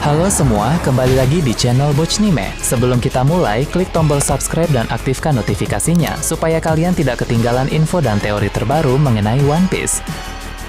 Halo semua, kembali lagi di channel Bochnime. Sebelum kita mulai, klik tombol subscribe dan aktifkan notifikasinya supaya kalian tidak ketinggalan info dan teori terbaru mengenai One Piece.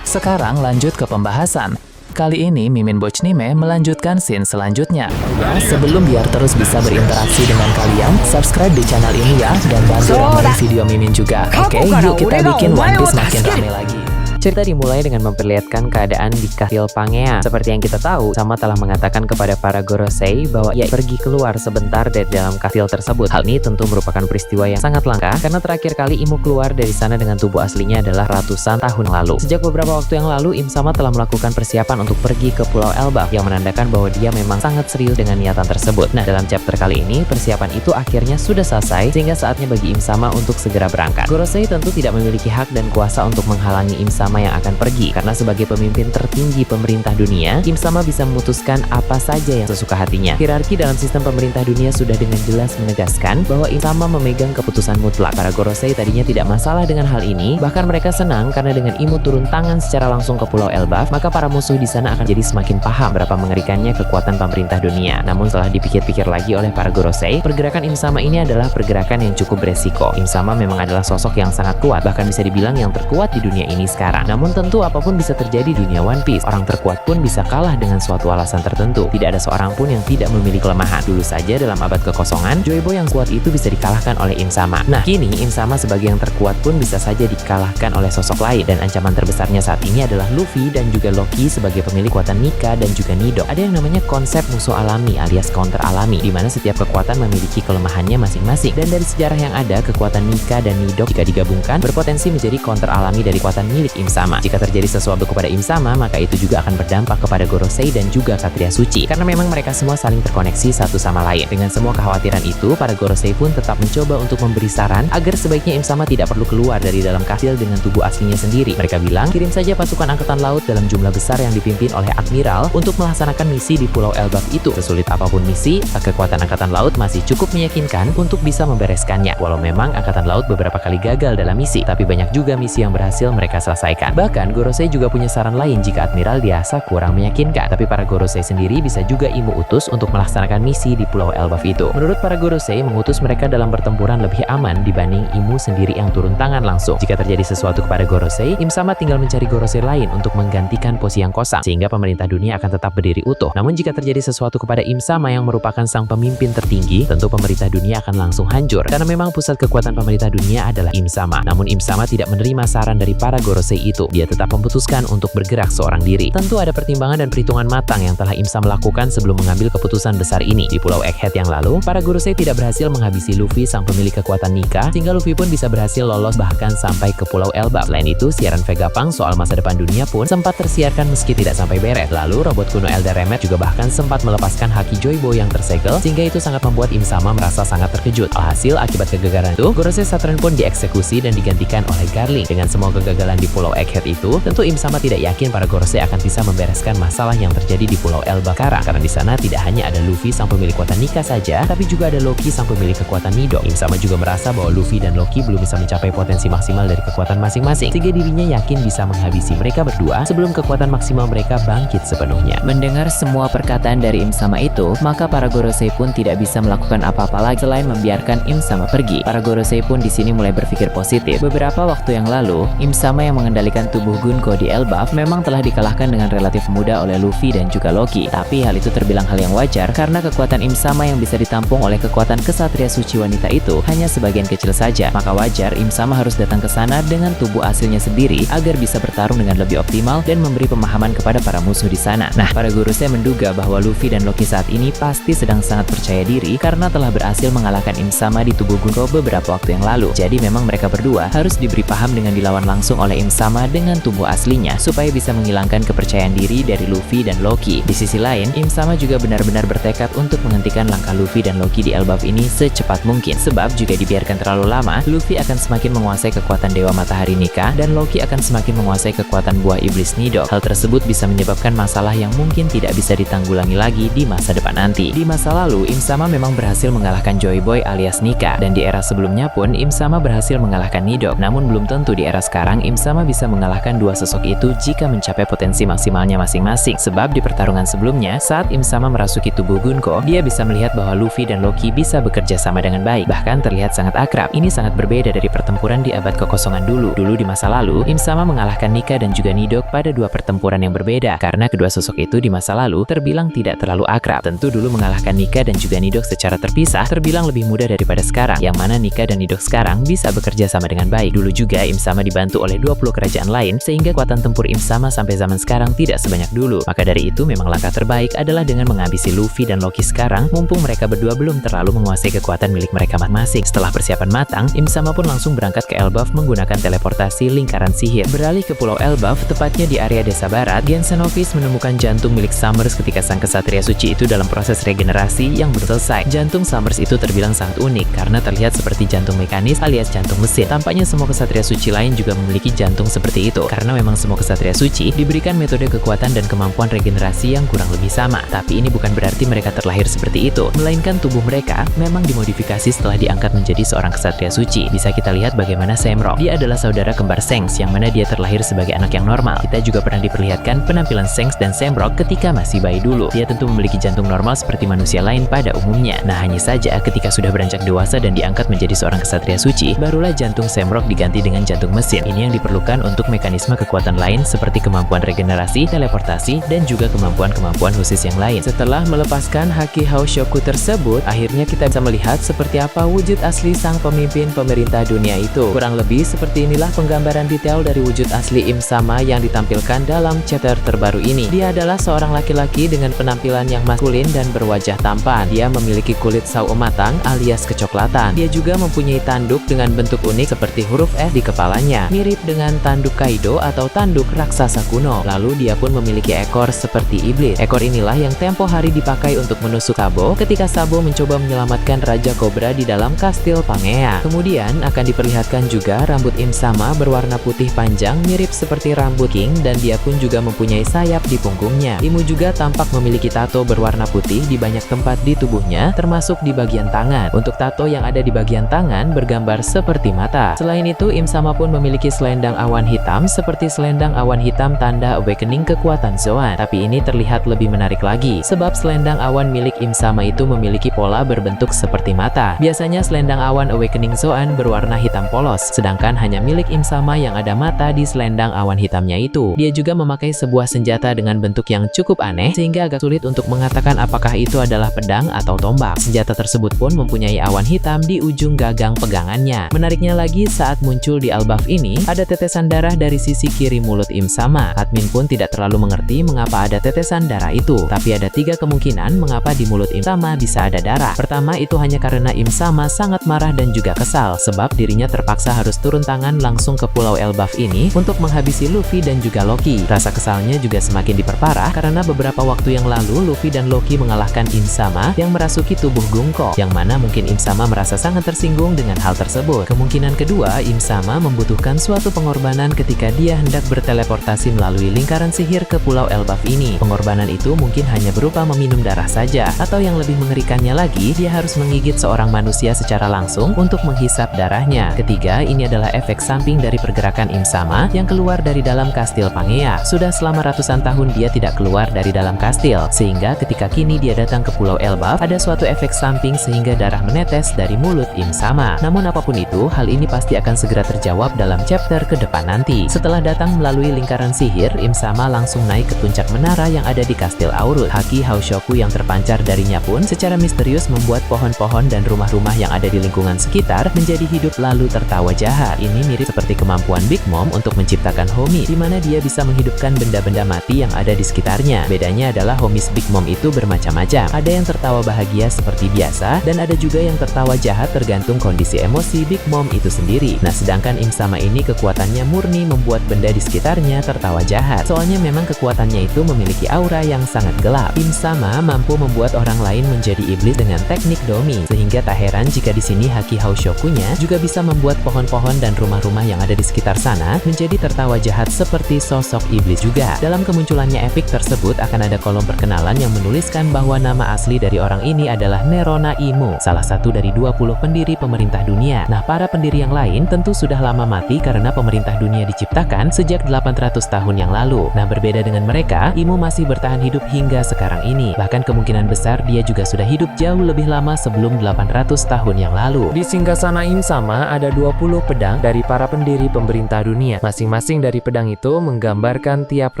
Sekarang lanjut ke pembahasan. Kali ini Mimin Bochnime melanjutkan scene selanjutnya. Ya, sebelum biar terus bisa berinteraksi dengan kalian, subscribe di channel ini ya, dan bantu ramein video Mimin juga. Oke, yuk kita bikin One Piece makin rame lagi. Cerita dimulai dengan memperlihatkan keadaan di kastil Pangea. Seperti yang kita tahu, Sama telah mengatakan kepada para Gorosei bahwa ia pergi keluar sebentar dari dalam kastil tersebut. Hal ini tentu merupakan peristiwa yang sangat langka, karena terakhir kali Imu keluar dari sana dengan tubuh aslinya adalah ratusan tahun lalu. Sejak beberapa waktu yang lalu, Im-sama telah melakukan persiapan untuk pergi ke Pulau Elbaf, yang menandakan bahwa dia memang sangat serius dengan niatan tersebut. Nah, dalam chapter kali ini, persiapan itu akhirnya sudah selesai, sehingga saatnya bagi Im-sama untuk segera berangkat. Gorosei tentu tidak memiliki hak dan kuasa untuk menghalangi Im-sama yang akan pergi, karena sebagai pemimpin tertinggi pemerintah dunia, Im-sama bisa memutuskan apa saja yang sesuka hatinya. Hierarki dalam sistem pemerintah dunia sudah dengan jelas menegaskan bahwa Im-sama memegang keputusan mutlak. Para Gorosei tadinya tidak masalah dengan hal ini, bahkan mereka senang karena dengan Imu turun tangan secara langsung ke Pulau Elbaf, maka para musuh di sana akan jadi semakin paham berapa mengerikannya kekuatan pemerintah dunia. Namun setelah dipikir-pikir lagi oleh para Gorosei, pergerakan Im-sama ini adalah pergerakan yang cukup beresiko. Im-sama memang adalah sosok yang sangat kuat, bahkan bisa dibilang yang terkuat di dunia ini sekarang. Namun tentu apapun bisa terjadi di dunia One Piece. Orang terkuat pun bisa kalah dengan suatu alasan tertentu. Tidak ada seorang pun yang tidak memiliki kelemahan. Dulu saja dalam abad kekosongan, Joy Boy yang kuat itu bisa dikalahkan oleh Im-sama. Nah, kini Im-sama sebagai yang terkuat pun bisa saja dikalahkan oleh sosok lain. Dan ancaman terbesarnya saat ini adalah Luffy dan juga Loki sebagai pemilik kekuatan Nika dan juga Nido. Ada yang namanya konsep musuh alami alias counter alami, di mana setiap kekuatan memiliki kelemahannya masing-masing. Dan dari sejarah yang ada, kekuatan Nika dan Nido jika digabungkan berpotensi menjadi counter alami dari kekuatan milik Im-sama. Jika terjadi sesuatu kepada Im-sama, maka itu juga akan berdampak kepada Gorosei dan juga Satria Suci, karena memang mereka semua saling terkoneksi satu sama lain. Dengan semua kekhawatiran itu, para Gorosei pun tetap mencoba untuk memberi saran agar sebaiknya Im-sama tidak perlu keluar dari dalam kastil dengan tubuh aslinya sendiri. Mereka bilang, kirim saja pasukan angkatan laut dalam jumlah besar yang dipimpin oleh Admiral untuk melaksanakan misi di Pulau Elbaf itu. Sesulit apapun misi, kekuatan angkatan laut masih cukup meyakinkan untuk bisa membereskannya. Walau memang angkatan laut beberapa kali gagal dalam misi, tapi banyak juga misi yang berhasil mereka selesaikan. Bahkan Gorosei juga punya saran lain jika Admiral dirasa kurang meyakinkan. Tapi para Gorosei sendiri bisa juga Imu utus untuk melaksanakan misi di Pulau Elbaf itu. Menurut para Gorosei, mengutus mereka dalam pertempuran lebih aman dibanding Imu sendiri yang turun tangan langsung. Jika terjadi sesuatu kepada Gorosei, Im-sama tinggal mencari Gorosei lain untuk menggantikan posisi yang kosong, sehingga pemerintah dunia akan tetap berdiri utuh. Namun jika terjadi sesuatu kepada Im-sama yang merupakan sang pemimpin tertinggi, tentu pemerintah dunia akan langsung hancur, karena memang pusat kekuatan pemerintah dunia adalah Im-sama. Namun Im-sama tidak menerima saran dari para Gorosei itu. Dia tetap memutuskan untuk bergerak seorang diri. Tentu ada pertimbangan dan perhitungan matang yang telah Im-sama lakukan sebelum mengambil keputusan besar ini. Di Pulau Egghead yang lalu, para Gorosei tidak berhasil menghabisi Luffy sang pemilik kekuatan Nika, sehingga Luffy pun bisa berhasil lolos bahkan sampai ke Pulau Elbaf. Selain itu, siaran Vegapunk soal masa depan dunia pun sempat tersiarkan meski tidak sampai beres. Lalu, robot kuno Eldaremet juga bahkan sempat melepaskan haki Joy Boy yang tersegel, sehingga itu sangat membuat Im-sama merasa sangat terkejut. Alhasil, akibat kegagalan itu, Gorosei Saturn pun dieksekusi dan digantikan oleh Garling. Dengan semua kegagalan di Pulau Egghead itu, tentu Im-sama tidak yakin para Gorosei akan bisa membereskan masalah yang terjadi di Pulau Elbaf sekarang, karena di sana tidak hanya ada Luffy sang pemilik kekuatan Nika saja, tapi juga ada Loki sang pemilik kekuatan Nido. Im-sama juga merasa bahwa Luffy dan Loki belum bisa mencapai potensi maksimal dari kekuatan masing-masing, sehingga dirinya yakin bisa menghabisi mereka berdua sebelum kekuatan maksimal mereka bangkit sepenuhnya. Mendengar semua perkataan dari Im-sama itu, maka para Gorosei pun tidak bisa melakukan apa-apa lagi selain membiarkan Im-sama pergi. Para Gorosei pun di sini mulai berpikir positif. Beberapa waktu yang lalu, Im-sama yang mengendalikan tubuh Gunko di Elbaf memang telah dikalahkan dengan relatif mudah oleh Luffy dan juga Loki. Tapi hal itu terbilang hal yang wajar karena kekuatan Im-sama yang bisa ditampung oleh kekuatan kesatria suci wanita itu hanya sebagian kecil saja. Maka wajar Im-sama harus datang ke sana dengan tubuh aslinya sendiri agar bisa bertarung dengan lebih optimal dan memberi pemahaman kepada para musuh di sana. Nah, para Gorosei menduga bahwa Luffy dan Loki saat ini pasti sedang sangat percaya diri karena telah berhasil mengalahkan Im-sama di tubuh Gunko beberapa waktu yang lalu. Jadi memang mereka berdua harus diberi paham dengan dilawan langsung oleh Im-sama dengan tubuh aslinya supaya bisa menghilangkan kepercayaan diri dari Luffy dan Loki. Di sisi lain, Im-sama juga benar-benar bertekad untuk menghentikan langkah Luffy dan Loki di Elbaf ini secepat mungkin. Sebab jika dibiarkan terlalu lama, Luffy akan semakin menguasai kekuatan Dewa Matahari Nika dan Loki akan semakin menguasai kekuatan Buah Iblis Nido. Hal tersebut bisa menyebabkan masalah yang mungkin tidak bisa ditanggulangi lagi di masa depan nanti. Di masa lalu, Im-sama memang berhasil mengalahkan Joy Boy alias Nika, dan di era sebelumnya pun Im-sama berhasil mengalahkan Nido. Namun belum tentu di era sekarang Im-sama bisa bisa mengalahkan dua sosok itu jika mencapai potensi maksimalnya masing-masing. Sebab di pertarungan sebelumnya, saat Im Sama merasuki tubuh Gunko, dia bisa melihat bahwa Luffy dan Loki bisa bekerja sama dengan baik, bahkan terlihat sangat akrab. Ini sangat berbeda dari pertempuran di abad kekosongan dulu. Dulu di masa lalu, Im Sama mengalahkan Nika dan juga Nidok pada dua pertempuran yang berbeda, karena kedua sosok itu di masa lalu terbilang tidak terlalu akrab. Tentu dulu mengalahkan Nika dan juga Nidok secara terpisah terbilang lebih mudah daripada sekarang, yang mana Nika dan Nidok sekarang bisa bekerja sama dengan baik. Dulu juga Im Sama dibantu oleh 20 kerajaan lain, sehingga kekuatan tempur Im Sama sampai zaman sekarang tidak sebanyak dulu. Maka dari itu memang langkah terbaik adalah dengan menghabisi Luffy dan Loki sekarang, mumpung mereka berdua belum terlalu menguasai kekuatan milik mereka masing-masing. Setelah persiapan matang, Im Sama pun langsung berangkat ke Elbaf menggunakan teleportasi lingkaran sihir. Beralih ke Pulau Elbaf, tepatnya di area desa barat, Gensenovis menemukan jantung milik Summers ketika sang kesatria suci itu dalam proses regenerasi yang belum selesai. Jantung Summers itu terbilang sangat unik karena terlihat seperti jantung mekanis alias jantung mesin. Tampaknya semua kesatria suci lain juga memiliki jantung seperti itu, karena memang semua kesatria suci diberikan metode kekuatan dan kemampuan regenerasi yang kurang lebih sama. Tapi ini bukan berarti mereka terlahir seperti itu, melainkan tubuh mereka memang dimodifikasi setelah diangkat menjadi seorang kesatria suci. Bisa kita lihat bagaimana Semrock. Dia adalah saudara kembar Shanks, yang mana dia terlahir sebagai anak yang normal. Kita juga pernah diperlihatkan penampilan Shanks dan Semrock ketika masih bayi dulu. Dia tentu memiliki jantung normal seperti manusia lain pada umumnya. Nah, hanya saja ketika sudah beranjak dewasa dan diangkat menjadi seorang kesatria suci, barulah jantung Semrock diganti dengan jantung mesin. Ini yang diperlukan untuk mekanisme kekuatan lain seperti kemampuan regenerasi, teleportasi, dan juga kemampuan-kemampuan khusus yang lain. Setelah melepaskan Haki Haoshoku tersebut, akhirnya kita bisa melihat seperti apa wujud asli sang pemimpin pemerintah dunia itu. Kurang lebih seperti inilah penggambaran detail dari wujud asli Im Sama yang ditampilkan dalam chapter terbaru ini. Dia adalah seorang laki-laki dengan penampilan yang maskulin dan berwajah tampan. Dia memiliki kulit sawo matang alias kecoklatan. Dia juga mempunyai tanduk dengan bentuk unik seperti huruf S di kepalanya, mirip dengan tanduk Kaido atau tanduk raksasa kuno. Lalu dia pun memiliki ekor seperti iblis. Ekor inilah yang tempo hari dipakai untuk menusuk Sabo ketika Sabo mencoba menyelamatkan Raja Cobra di dalam kastil Pangea. Kemudian akan diperlihatkan juga rambut Im Sama berwarna putih panjang mirip seperti rambut King, dan dia pun juga mempunyai sayap di punggungnya. Imu juga tampak memiliki tato berwarna putih di banyak tempat di tubuhnya, termasuk di bagian tangan. Untuk tato yang ada di bagian tangan bergambar seperti mata. Selain itu, Im Sama pun memiliki selendang awan hitam seperti selendang awan hitam tanda awakening kekuatan Zoan. Tapi ini terlihat lebih menarik lagi, sebab selendang awan milik Im Sama itu memiliki pola berbentuk seperti mata. Biasanya selendang awan awakening Zoan berwarna hitam polos, sedangkan hanya milik Im Sama yang ada mata di selendang awan hitamnya itu. Dia juga memakai sebuah senjata dengan bentuk yang cukup aneh, sehingga agak sulit untuk mengatakan apakah itu adalah pedang atau tombak. Senjata tersebut pun mempunyai awan hitam di ujung gagang pegangannya. Menariknya lagi, saat muncul di Elbaf ini, ada tetesan darah dari sisi kiri mulut Im Sama. Admin pun tidak terlalu mengerti mengapa ada tetesan darah itu, tapi ada 3 kemungkinan mengapa di mulut Im Sama bisa ada darah. Pertama, itu hanya karena Im Sama sangat marah dan juga kesal, sebab dirinya terpaksa harus turun tangan langsung ke Pulau Elbaf ini untuk menghabisi Luffy dan juga Loki. Rasa kesalnya juga semakin diperparah karena beberapa waktu yang lalu Luffy dan Loki mengalahkan Im Sama yang merasuki tubuh Gunko, yang mana mungkin Im Sama merasa sangat tersinggung dengan hal tersebut. Kemungkinan kedua, Im Sama membutuhkan suatu pengorbanan ketika dia hendak berteleportasi melalui lingkaran sihir ke Pulau Elbaf ini. Pengorbanan itu mungkin hanya berupa meminum darah saja, atau yang lebih mengerikannya lagi, dia harus menggigit seorang manusia secara langsung untuk menghisap darahnya. Ketiga, ini adalah efek samping dari pergerakan Im Sama yang keluar dari dalam kastil Pangea. Sudah selama ratusan tahun dia tidak keluar dari dalam kastil, sehingga ketika kini dia datang ke Pulau Elbaf, ada suatu efek samping sehingga darah menetes dari mulut Im Sama. Namun apapun itu, hal ini pasti akan segera terjawab dalam chapter ke depan nanti. Setelah datang melalui lingkaran sihir, Im Sama langsung naik ke puncak menara yang ada di kastil Aurut. Haki Haoshoku yang terpancar darinya pun secara misterius membuat pohon-pohon dan rumah-rumah yang ada di lingkungan sekitar menjadi hidup lalu tertawa jahat. Ini mirip seperti kemampuan Big Mom untuk menciptakan homies, di mana dia bisa menghidupkan benda-benda mati yang ada di sekitarnya. Bedanya adalah homies Big Mom itu bermacam-macam. Ada yang tertawa bahagia seperti biasa, dan ada juga yang tertawa jahat tergantung kondisi emosi Big Mom itu sendiri. Nah, sedangkan Im Sama ini kekuatannya murni membuat benda di sekitarnya tertawa jahat. Soalnya memang kekuatannya itu memiliki aura yang sangat gelap. Im Sama mampu membuat orang lain menjadi iblis dengan teknik domi, sehingga tak heran jika di sini Haki Haoshokunya juga bisa membuat pohon-pohon dan rumah-rumah yang ada di sekitar sana menjadi tertawa jahat seperti sosok iblis juga. Dalam kemunculannya epic tersebut akan ada kolom perkenalan yang menuliskan bahwa nama asli dari orang ini adalah Nerona Imu, salah satu dari 20 pendiri pemerintah dunia. Nah, para pendiri yang lain tentu sudah lama mati karena pemerintah dunia Dunia diciptakan sejak 800 tahun yang lalu. Nah, berbeda dengan mereka, Imu masih bertahan hidup hingga sekarang ini. Bahkan kemungkinan besar dia juga sudah hidup jauh lebih lama sebelum 800 tahun yang lalu. Di singgasana Im Sama ada 20 pedang dari para pendiri pemerintah dunia. Masing-masing dari pedang itu menggambarkan tiap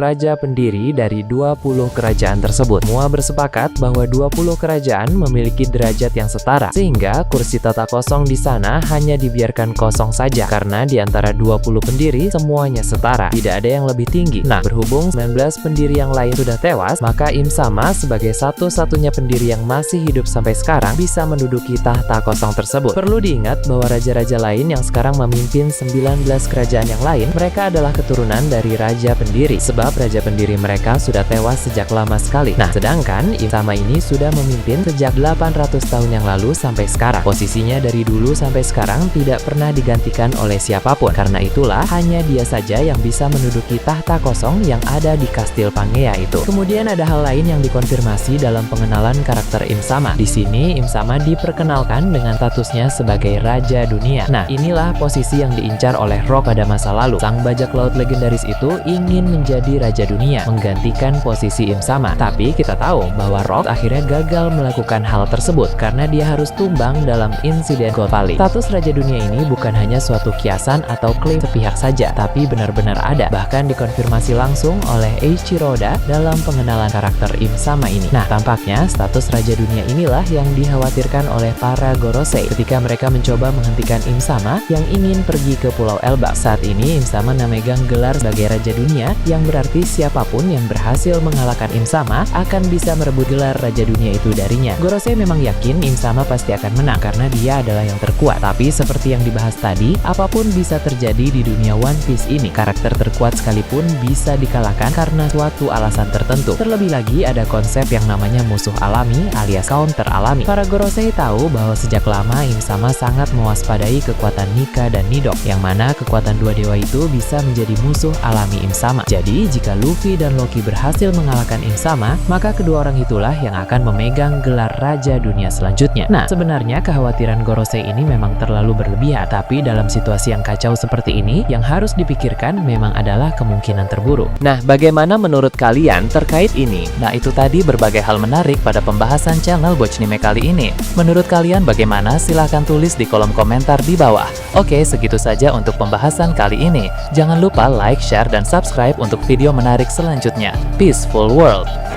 raja pendiri dari 20 kerajaan tersebut. Semua bersepakat bahwa 20 kerajaan memiliki derajat yang setara, sehingga kursi tata kosong di sana hanya dibiarkan kosong saja karena di antara 20 pendiri semuanya setara, tidak ada yang lebih tinggi. Nah, berhubung 19 pendiri yang lain sudah tewas, maka Im Sama sebagai satu-satunya pendiri yang masih hidup sampai sekarang bisa menduduki tahta kosong tersebut. Perlu diingat bahwa raja-raja lain yang sekarang memimpin 19 kerajaan yang lain, mereka adalah keturunan dari raja pendiri, sebab raja pendiri mereka sudah tewas sejak lama sekali. Nah, sedangkan Im Sama ini sudah memimpin sejak 800 tahun yang lalu sampai sekarang. Posisinya dari dulu sampai sekarang tidak pernah digantikan oleh siapapun. Karena itulah hanya dia saja yang bisa menduduki tahta kosong yang ada di Kastil Pangea itu. Kemudian ada hal lain yang dikonfirmasi dalam pengenalan karakter Im Sama. Di sini Im Sama diperkenalkan dengan statusnya sebagai Raja Dunia. Nah, inilah posisi yang diincar oleh Rock pada masa lalu. Sang bajak laut legendaris itu ingin menjadi Raja Dunia, menggantikan posisi Im Sama. Tapi kita tahu bahwa Rock akhirnya gagal melakukan hal tersebut karena dia harus tumbang dalam insiden Gold Valley. Status Raja Dunia ini bukan hanya suatu kiasan atau klaim sepihak saja, tapi benar-benar ada. Bahkan dikonfirmasi langsung oleh Eiichiro Oda dalam pengenalan karakter Im Sama ini. Nah, tampaknya status Raja Dunia inilah yang dikhawatirkan oleh para Gorosei ketika mereka mencoba menghentikan Im Sama yang ingin pergi ke Pulau Elbap. Saat ini Im Sama memegang gelar sebagai Raja Dunia, yang berarti siapapun yang berhasil mengalahkan Im Sama akan bisa merebut gelar Raja Dunia itu darinya. Gorosei memang yakin Im Sama pasti akan menang karena dia adalah yang terkuat. Tapi seperti yang dibahas tadi, apapun bisa terjadi di dunia One Piece ini. Karakter terkuat sekalipun bisa dikalahkan karena suatu alasan tertentu. Terlebih lagi ada konsep yang namanya musuh alami alias counter alami. Para Gorosei tahu bahwa sejak lama Im Sama sangat mewaspadai kekuatan Nika dan Nidok, yang mana kekuatan dua dewa itu bisa menjadi musuh alami Im Sama. Jadi jika Luffy dan Loki berhasil mengalahkan Im Sama, maka kedua orang itulah yang akan memegang gelar Raja Dunia selanjutnya. Nah, sebenarnya kekhawatiran Gorosei ini memang terlalu berlebihan, tapi dalam situasi yang kacau seperti ini, yang harus dipikirkan memang adalah kemungkinan terburuk. Nah, bagaimana menurut kalian terkait ini? Nah, itu tadi berbagai hal menarik pada pembahasan channel Bochnime kali ini. Menurut kalian bagaimana? Silahkan tulis di kolom komentar di bawah. Oke, segitu saja untuk pembahasan kali ini. Jangan lupa like, share, dan subscribe untuk video menarik selanjutnya. Peaceful World!